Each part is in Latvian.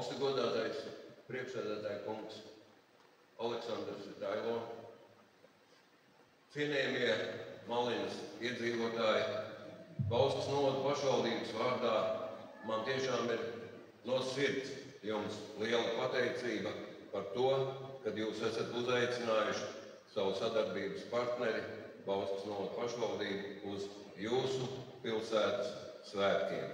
augsti godātais priekšsēdētāja kungs Aleksandrs Sitailo, cienījamie Malinas iedzīvotāji, Bauskas novada pašvaldības vārdā man tiešām ir no sirds jums liela pateicība par to, kad jūs esat uzaicinājuši savu sadarbības partneri Bauskas novada pašvaldību uz jūsu pilsētas svētkiem.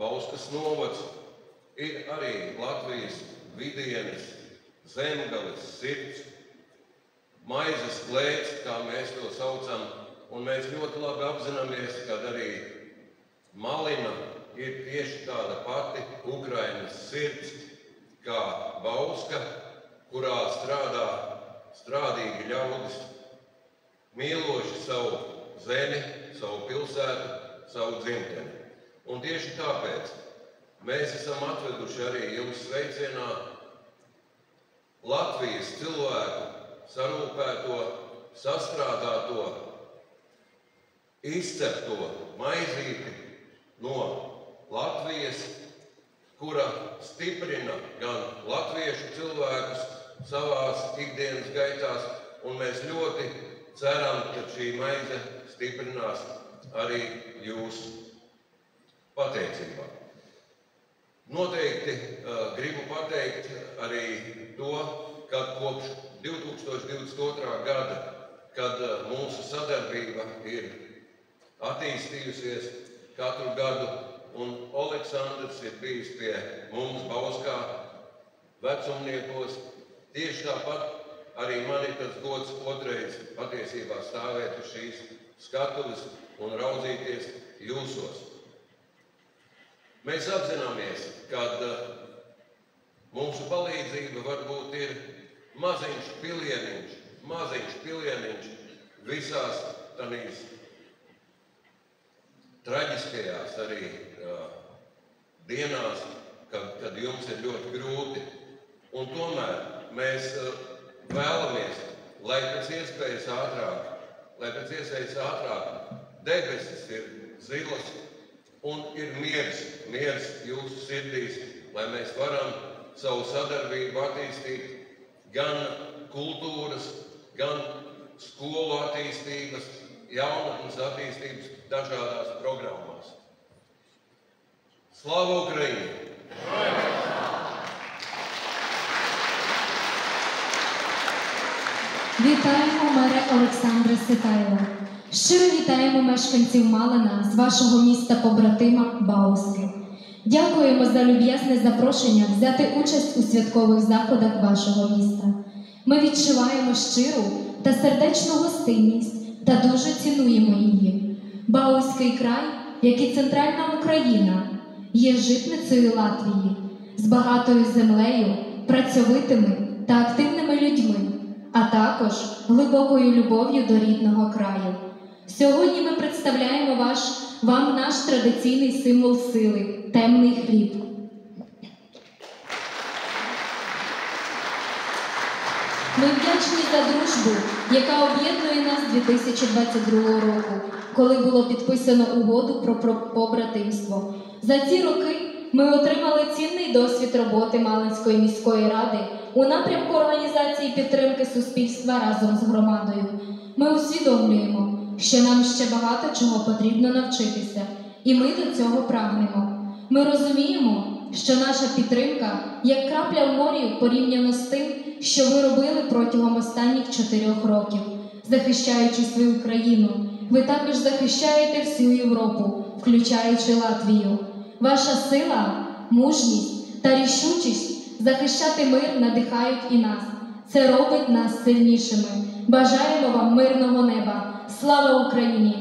Bauskas novads ir arī Latvijas vidienes, Zemgales sirds, maizes klēts, kā mēs to saucam, un mēs ļoti labi apzināmies, ka arī Malina ir tieši tāda pati Ukrainas sirds, kā Bauska, kurā strādā strādīgi ļaudis, mīloši savu zemi, savu pilsētu, savu dzimteni. Un tieši tāpēc mēs esam atveduši arī jums sveicienā Latvijas cilvēku sarūpēto, sastrādāto, izcepto maizīti no Latvijas, kura stiprina gan latviešu cilvēkus savās ikdienas gaitās, un mēs ļoti ceram, ka šī maize stiprinās arī jūsu pateicībā. Noteikti gribu pateikt arī to, ka kopš 2022. gada, kad mūsu sadarbība ir attīstījusies katru gadu, un Aleksandrs ir bijis pie mums Bauskā vecumniekos, tieši tāpat arī man ir tas gods otrais patiesībā stāvēt uz šīs skatuves un raudzīties jūsos. Mēs apzināmies, ka mūsu palīdzība varbūt ir maziņš pilieniņš visās tādīs traģiskajās arī dienās, kad jums ir ļoti grūti. Un tomēr mēs vēlamies, lai pēc iespējas ātrāk debesis ir zilas un ir miers jūsu sirdīs, lai mēs varam savu sadarbību attīstīt gan kultūras, gan skolu attīstības, jaunatnes attīstības dažādās programmās. Slava Ukraini! Вітаємо мере Олександра Ситайло. Щиро вітаємо мешканців Малина з вашого міста-побратима Бауски. Дякуємо за люб'язне запрошення взяти участь у святкових заходах вашого міста. Ми відчуваємо щиру та сердечну гостинність та дуже цінуємо її. Бауський край, як і центральна Україна, є житницею Латвії з багатою землею, працьовитими та активними людьми, а також глибокою любов'ю до рідного краю. Сьогодні ми представляємо вам наш традиційний символ сили – темний хліб. Ми вдячні за дружбу, яка об'єднує нас 2022 року, коли було підписано угоду про побратимство. За ці роки ми отримали цінний досвід роботи Малинської міської ради у напрямку організації підтримки суспільства разом з громадою. Ми усвідомлюємо, що нам ще багато чого потрібно навчитися, і ми до цього прагнемо. Ми розуміємо, що наша підтримка як крапля в морі порівняно з тим, що ви робили протягом останніх 4 років, захищаючи свою країну. Ви також захищаєте всю Європу, включаючи Латвію. Ваша сила, мужність та рішучість захищати мир надихають і нас. Це робить нас сильнішими. Бажаємо вам мирного неба. Слава Україні!